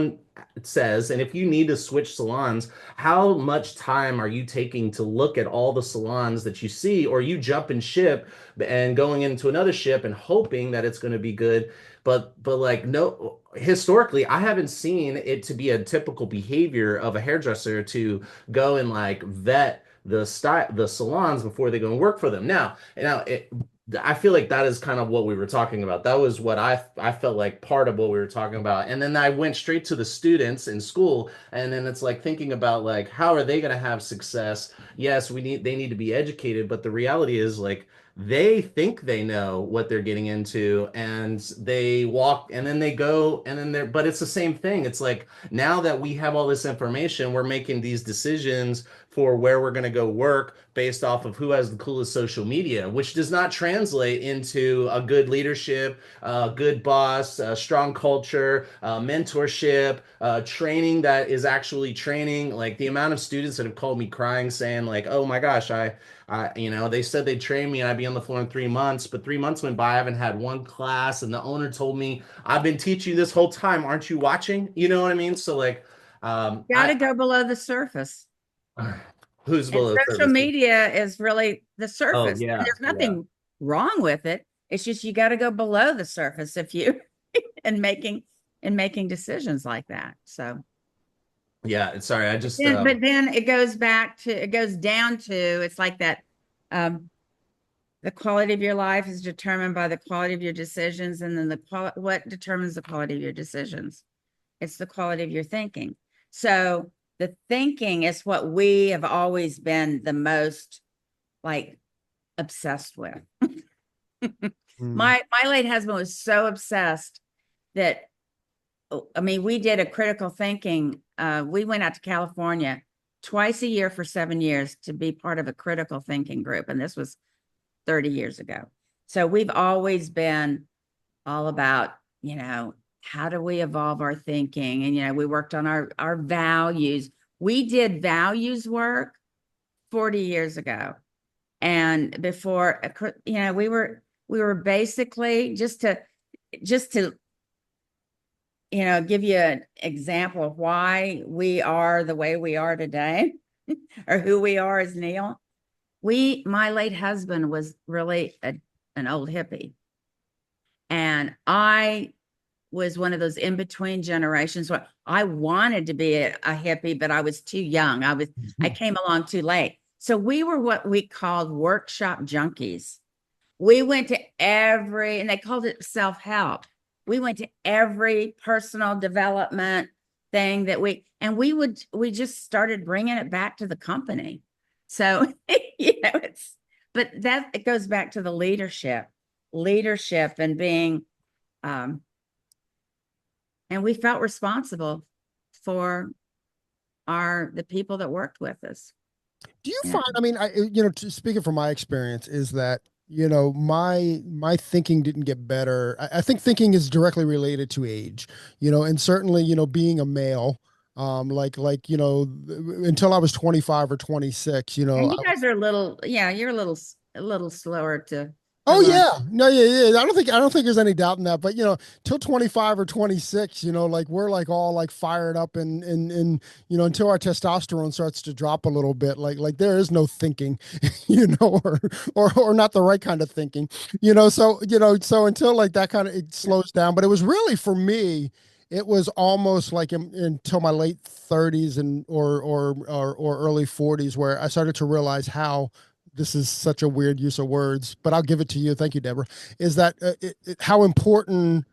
says. And if you need to switch salons, how much time are you taking to look at all the salons that you see, or you jump and ship and going into another ship and hoping that it's going to be good? But like, no, historically, I haven't seen it to be a typical behavior of a hairdresser to go and like vet the salons before they go and work for them. I feel like that is kind of what we were talking about. That was what I felt like part of what we were talking about. And then I went straight to the students in school, and then it's like thinking about like, how are they going to have success? Yes, they need to be educated, but the reality is like they think they know what they're getting into, and they walk and then they go and then but it's the same thing. It's like, now that we have all this information, we're making these decisions for where we're going to go work based off of who has the coolest social media, which does not translate into a good leadership, a good boss, a strong culture, mentorship, training that is actually training. Like the amount of students that have called me crying saying like, oh my gosh, they said they'd train me and I'd be on the floor in 3 months, but 3 months went by, I haven't had one class. And the owner told me, I've been teaching this whole time. Aren't you watching? You know what I mean? So like, Got to go below the surface. Who's And below social service? media is really the Oh surface. yeah, And there's yeah. nothing wrong with it. It's just you got to go below the surface if you and making in making decisions like that. So Yeah, sorry, I just but then it goes down to, it's like that, the quality of your life is determined by the quality of your decisions, and then what determines the quality of your decisions? It's the quality of your thinking. So the thinking is what we have always been the most like obsessed with. My late husband was so obsessed that, I mean, we did a critical thinking. We went out to California twice a year for 7 years to be part of a critical thinking group. And this was 30 years ago. So we've always been all about, how do we evolve our thinking? And, we worked on our values. We did values work 40 years ago. And before, we were basically just to give you an example of why we are the way we are today, or who we are as Neil. My late husband was really an old hippie. And I was one of those in-between generations where I wanted to be a hippie, but I was too young. I came along too late. So we were what we called workshop junkies. We went to and they called it self-help. We went to every personal development thing that we just started bringing it back to the company. So, but it goes back to the leadership and being, and we felt responsible for the people that worked with us. Do you find, I mean, speaking from my experience is that, my thinking didn't get better. I think thinking is directly related to age, and certainly, being a male, until I was 25 or 26, And you guys are you're a little slower to oh learn. yeah, no, yeah. I don't think there's any doubt in that. But till 25 or 26, we're like all like fired up and until our testosterone starts to drop a little bit, like there is no thinking, or not the right kind of thinking, so until like that kind of it slows down. But it was really for me. It was almost like until my late 30s and or early 40s where I started to realize how this is such a weird use of words, but I'll give it to you. Thank you, Deborah. Is that how important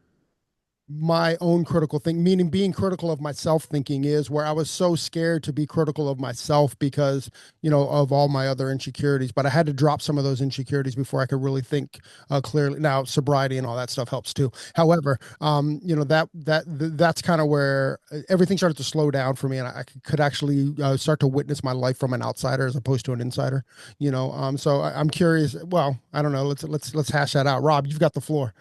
my own critical thing, meaning being critical of myself thinking is, where I was so scared to be critical of myself because, of all my other insecurities, but I had to drop some of those insecurities before I could really think clearly. Now, sobriety and all that stuff helps too. However, that's kind of where everything started to slow down for me, and I could actually start to witness my life from an outsider as opposed to an insider, so I'm curious. Well, I don't know. Let's hash that out. Rob, you've got the floor.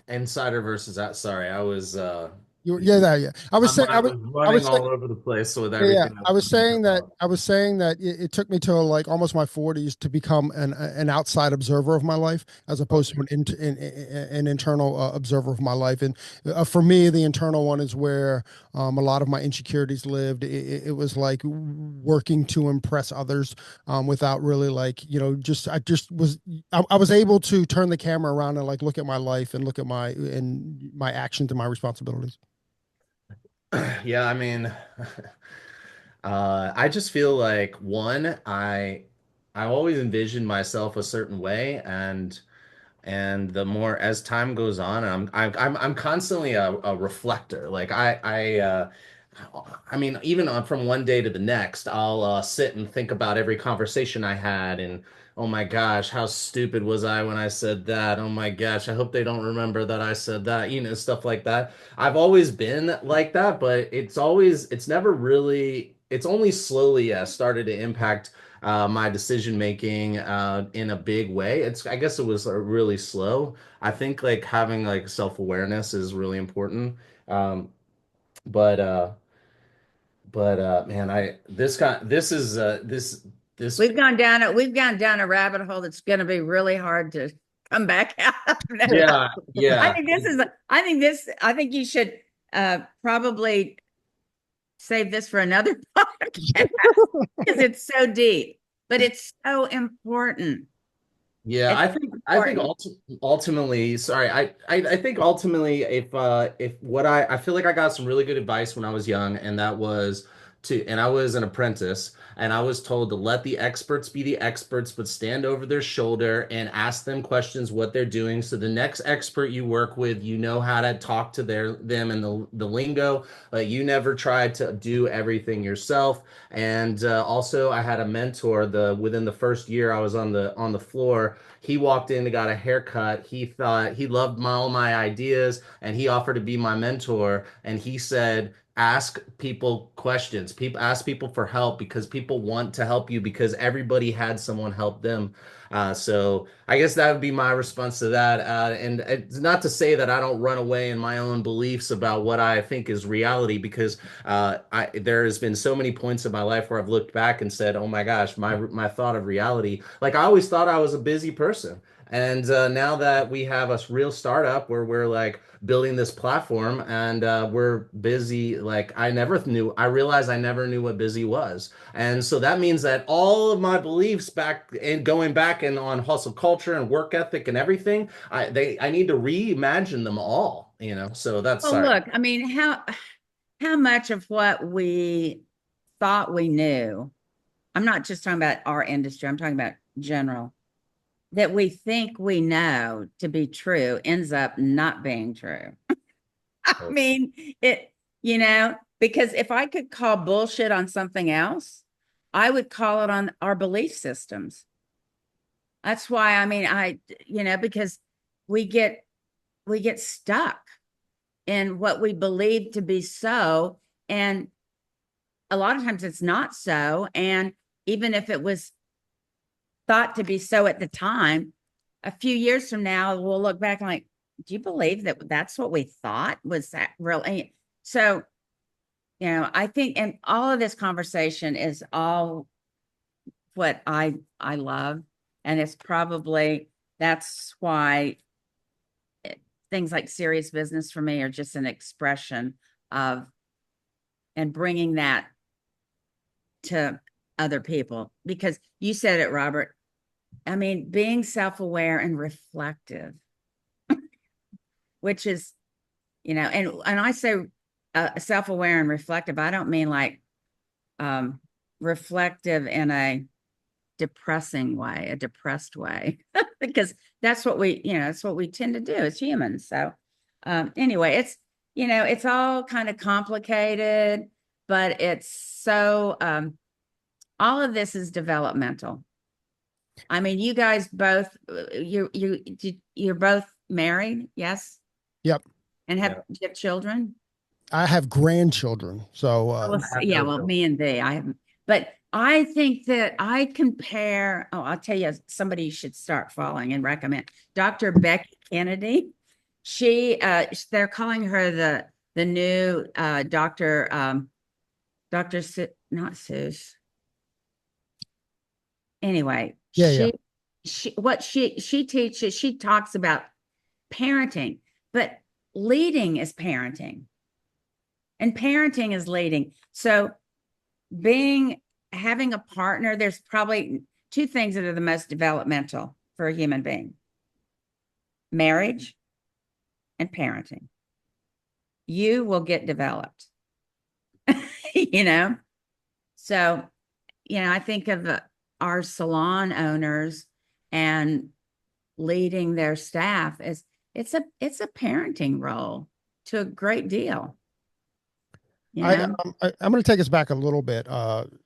Insider versus out. Sorry, I was Yeah. I was my saying, mind was running all over the place with everything. I was saying that about. it took me till like almost my 40s to become an outside observer of my life as opposed to an internal observer of my life. And for me, the internal one is where a lot of my insecurities lived. It was like working to impress others without really like, I was able to turn the camera around and like look at my life and look at my actions and my responsibilities. Yeah, I mean, I just feel like I always envisioned myself a certain way, and the more as time goes on, I'm constantly a reflector. Like I mean, even from one day to the next, I'll sit and think about every conversation I had, and oh my gosh, how stupid was I when I said that? Oh my gosh, I hope they don't remember that I said that, stuff like that. I've always been like that, but it's never really, it's only slowly started to impact my decision making in a big way. I guess it was really slow. I think like having like self-awareness is really important. Um, but man, I this kind this is this We've gone down a rabbit hole that's going to be really hard to come back out of. yeah, yeah. I think you should probably save this for another podcast because it's so deep, but it's so important. Yeah, It's I think important. ultimately, sorry, I think ultimately if what I feel like I got some really good advice when I was young, and that was and I was an apprentice, and I was told to let the experts be the experts, but stand over their shoulder and ask them questions what they're doing. So the next expert you work with, you know how to talk to them and the lingo. You never tried to do everything yourself. And also, I had a mentor. The Within the first year I was on the floor, he walked in and got a haircut. He thought he loved all my ideas, and he offered to be my mentor. And he said, ask people questions. People ask people for help because people want to help you because everybody had someone help them. So I guess that would be my response to that. And it's not to say that I don't run away in my own beliefs about what I think is reality, because there has been so many points in my life where I've looked back and said, "Oh my gosh, my thought of reality." Like I always thought I was a busy person, and now that we have a real startup where we're like building this platform and we're busy, like I realized I never knew what busy was, and so that means that all of my beliefs back and going back and on hustle culture and work ethic and everything, I need to reimagine them all. So that's Well, sorry. look, I mean, how much of what we thought we knew, I'm not just talking about our industry, I'm talking about general, that we think we know to be true ends up not being true. I mean, because if I could call bullshit on something else, I would call it on our belief systems. That's why, I mean, because we get we get stuck in what we believe to be so, and a lot of times it's not so. And even if it was thought to be so at the time, a few years from now, we'll look back and like, do you believe that that's what we thought? Was that really? So, I think, and all of this conversation is all what I love. And it's probably, that's why things like serious business for me are just an expression of, and bringing that to other people, because you said it, Robert. I mean, being self-aware and reflective, which is, and I say self-aware and reflective, I don't mean like reflective in a depressing way, a depressed way, because that's what we tend to do as humans. So anyway, it's all kind of complicated, but it's so all of this is developmental. I mean, you guys both, you're both married, yes, Yep. and Yeah. you have children. I have grandchildren. So Well, I have yeah, no well, children. me and thee, I haven't, but I think that I compare. Oh, I'll tell you, somebody you should start following and recommend. Dr. Becky Kennedy. They're calling her the new Dr. Dr. Not Seuss. Anyway, yeah, yeah. she teaches, she talks about parenting, but leading is parenting, and parenting is leading. So having a partner, there's probably two things that are the most developmental for a human being: marriage and parenting. You will get developed, you know? So, I think of our salon owners and leading their staff as it's a parenting role to a great deal, you I, know? I'm going to take us back a little bit.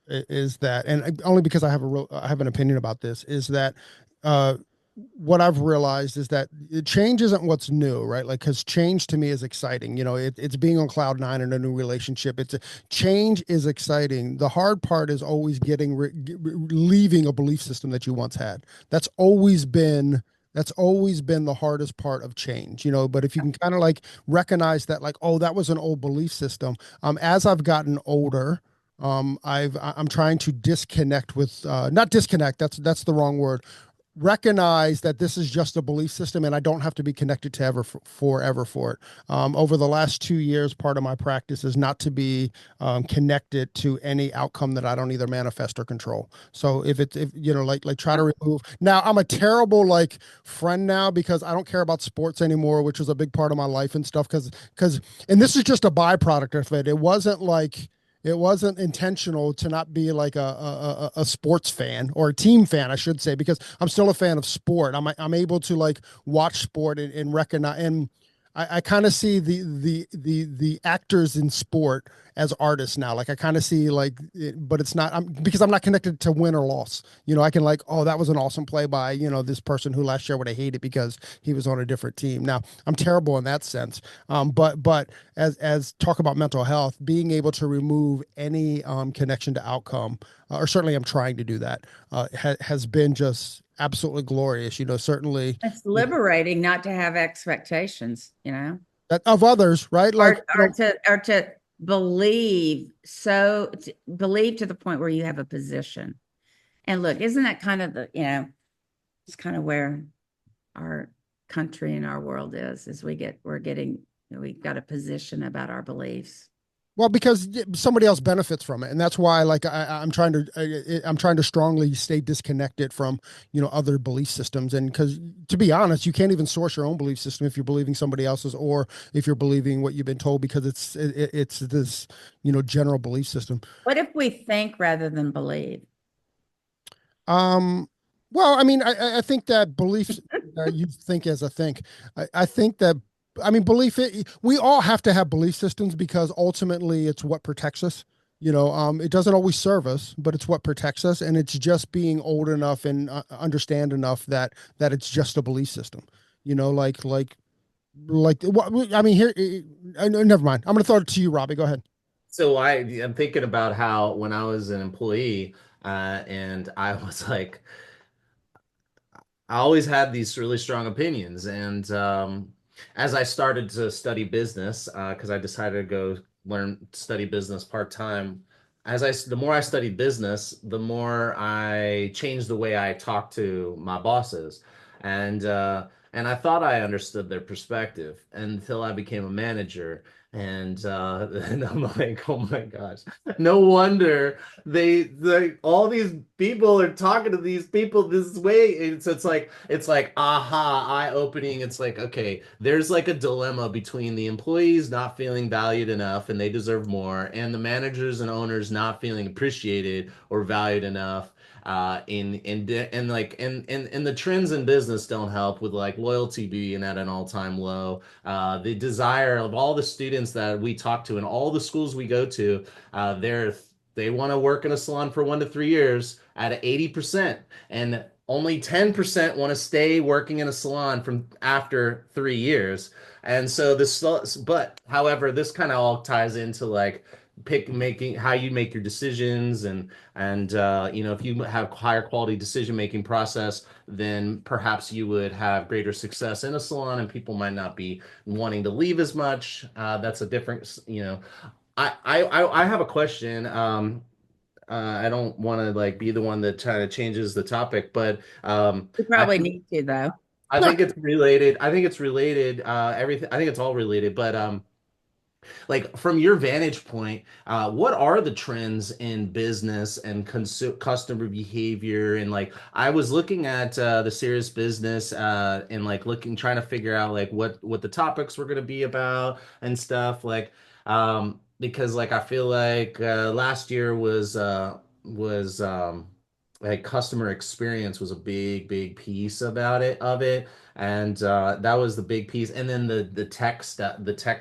Is that, and only because I have an opinion about this, is that uh, what I've realized is that change isn't what's new, right? Like, because change to me is exciting. It's being on cloud nine in a new relationship. Change is exciting. The hard part is always leaving a belief system that you once had. That's always been the hardest part of change, but if you can kind of like recognize that, like, oh, that was an old belief system. As I've gotten older, I'm trying to disconnect with, not disconnect, that's the wrong word, recognize that this is just a belief system and I don't have to be connected to forever for it. Over the last 2 years, part of my practice is not to be connected to any outcome that I don't either manifest or control. So if like try to remove. Now I'm a terrible like friend now because I don't care about sports anymore, which was a big part of my life and stuff. And this is just a byproduct of it. It wasn't intentional to not be like a sports fan or a team fan, I should say, because I'm still a fan of sport. I'm able to like watch sport and recognize, and I kind of see the actors in sport as artists now. Like I kind of see like, but it's not because I'm not connected to win or loss. I can like, oh, that was an awesome play by this person who last year would have hated because he was on a different team. Now I'm terrible in that sense. But as talk about mental health, being able to remove any connection to outcome, or certainly I'm trying to do that, has been just absolutely glorious. Certainly It's liberating not to have expectations, that of others, right? Like, or to believe believe to the point where you have a position. And look, isn't that kind of it's kind of where our country and our world is we've got a position about our beliefs. well, because somebody else benefits from it, and that's why, like, I'm trying to strongly stay disconnected from other belief systems, and because to be honest, you can't even source your own belief system if you're believing somebody else's, or if you're believing what you've been told, because it's this general belief system. What if we think rather than believe? Well, I mean, I think that beliefs, you think as a think. I think that, I mean, we all have to have belief systems because ultimately it's what protects us. It doesn't always serve us, but it's what protects us. And it's just being old enough and understand enough that it's just a belief system, what, I mean, here, never mind. I'm going to throw it to you, Robbie. Go ahead. So I'm thinking about how when I was an employee, and I was like, I always had these really strong opinions. And as I started to study business, because I decided to go study business part-time, the more I studied business, the more I changed the way I talked to my bosses. And I thought I understood their perspective until I became a manager. And I'm like, oh my gosh, no wonder all these people are talking to these people this way. It's like aha, eye-opening. It's like, okay, there's like a dilemma between the employees not feeling valued enough and they deserve more, and the managers and owners not feeling appreciated or valued enough. And the trends in business don't help with like loyalty being at an all-time low. The desire of all the students that we talk to and all the schools we go to, they want to work in a salon for 1 to 3 years at 80%, and only 10% want to stay working in a salon from after 3 years. And so but however, this kind of all ties into like making how you make your decisions, and if you have higher quality decision making process, then perhaps you would have greater success in a salon, and people might not be wanting to leave as much. That's a different, I have a question. I don't want to like be the one that kind of changes the topic, but We probably need to, though. I think it's related. I think it's related. Everything. I think it's all related, but like from your vantage point, what are the trends in business and customer behavior? And like, I was looking at the serious business, and like trying to figure out like what the topics were going to be about and stuff. Like, because like I feel like last year was like customer experience was a big piece of it, and that was the big piece. And then the tech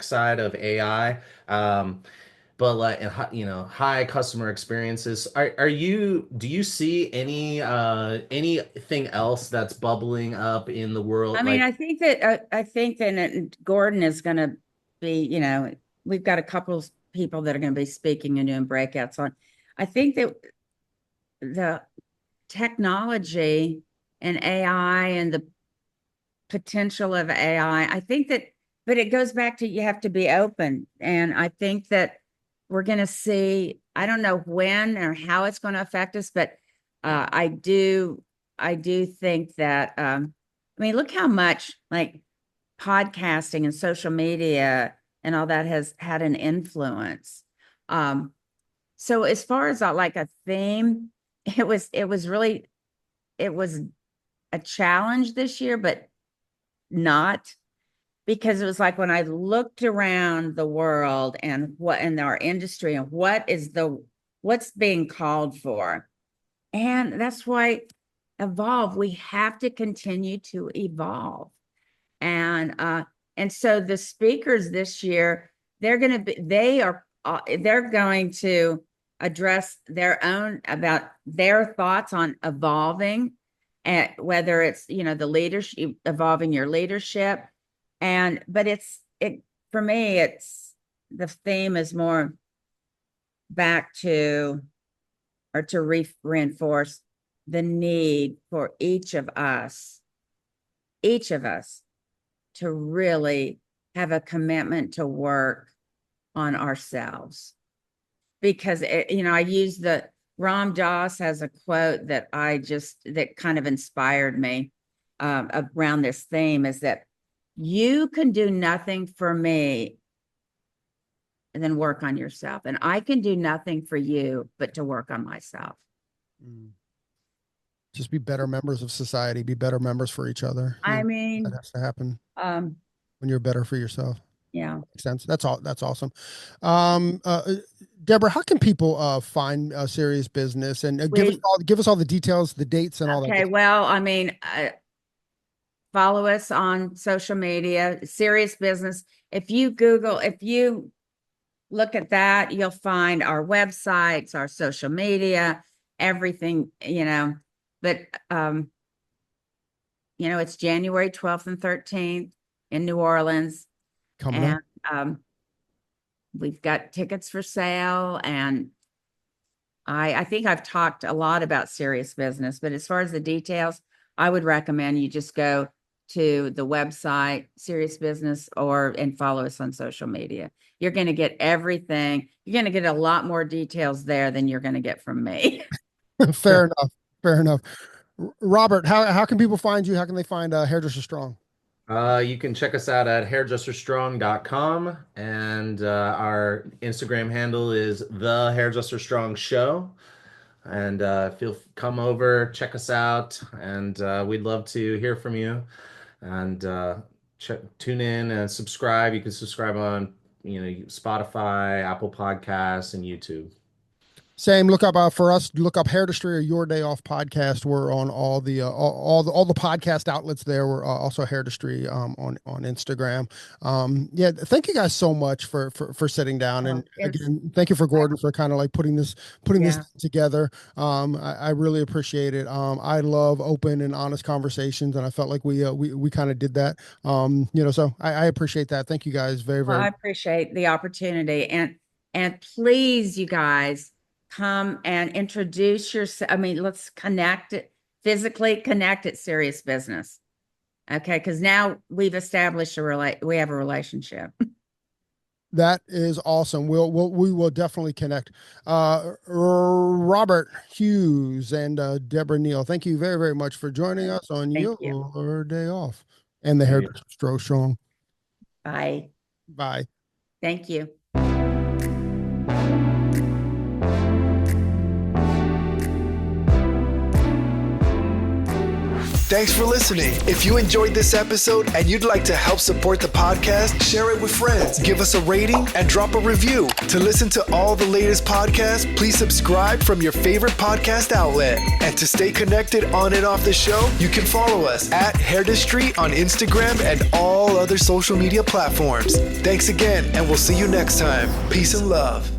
side of AI, but like, and high customer experiences. Do you see anything else that's bubbling up in the world? I mean, I think that Gordon is going to be, we've got a couple of people that are going to be speaking and doing breakouts on. I think that the technology and AI and the potential of AI, I think that, but it goes back to you have to be open. And I think that we're going to see, I don't know when or how it's going to affect us, but I I do think that, I mean, look how much like podcasting and social media and all that has had an influence. So as far as like a theme, it was a challenge this year, but not, because it was like when I looked around the world and what in our industry and what's being called for. And that's why evolve. We have to continue to evolve. And so the speakers this year, they're going to address about their thoughts on evolving, and whether it's, the leadership, evolving your leadership. But for me, it's the theme is more back to, or to reinforce the need for each of us to really have a commitment to work on ourselves. Because I use Ram Dass has a quote that that kind of inspired me around this theme, is that you can do nothing for me and then work on yourself. And I can do nothing for you but to work on myself. Just be better members of society, be better members for each other. I mean, that has to happen when you're better for yourself. Yeah. Makes sense. That's awesome. Debra, how can people find Serious Business, and give us all the details, the dates and all that? Okay. Well, I mean, follow us on social media, Serious Business. If you look at that, you'll find our websites, our social media, everything, but, it's January 12th and 13th in New Orleans. Coming up. We've got tickets for sale, and I think I've talked a lot about Serious Business, but as far as the details, I would recommend you just go to the website, Serious Business, and follow us on social media. You're going to get everything. You're going to get a lot more details there than you're going to get from me. Fair enough. Robert, how can people find you? How can they find Hairdresser Strong? You can check us out at hairdresserstrong.com, and our Instagram handle is The Hairdresser Strong Show. And come over, check us out, and we'd love to hear from you. And tune in and subscribe. You can subscribe on Spotify, Apple Podcasts, and YouTube. Same. Look up for us. Look up Hairdustry or Your Day Off podcast. We're on all the podcast outlets there. We're also Hairdustry on Instagram. Thank you guys so much for sitting down, and again, thank you for Gordon for kind of like putting this together. I really appreciate it. I love open and honest conversations, and I felt like we kind of did that. So I appreciate that. Thank you guys very very. Well, I appreciate the opportunity, and please, you guys, come and introduce yourself. I mean, let's physically connect at Serious Business. Okay. Cause now we've established we have a relationship. That is awesome. We will definitely connect. Robert Hughes and Debra Neill, thank you very, very much for joining us on your day off, and the Hairdresser Strong. Bye. Thank you. Thanks for listening. If you enjoyed this episode and you'd like to help support the podcast, share it with friends, give us a rating, and drop a review. To listen to all the latest podcasts, please subscribe from your favorite podcast outlet. And to stay connected on and off the show, you can follow us at Hairdustry on Instagram and all other social media platforms. Thanks again, and we'll see you next time. Peace and love.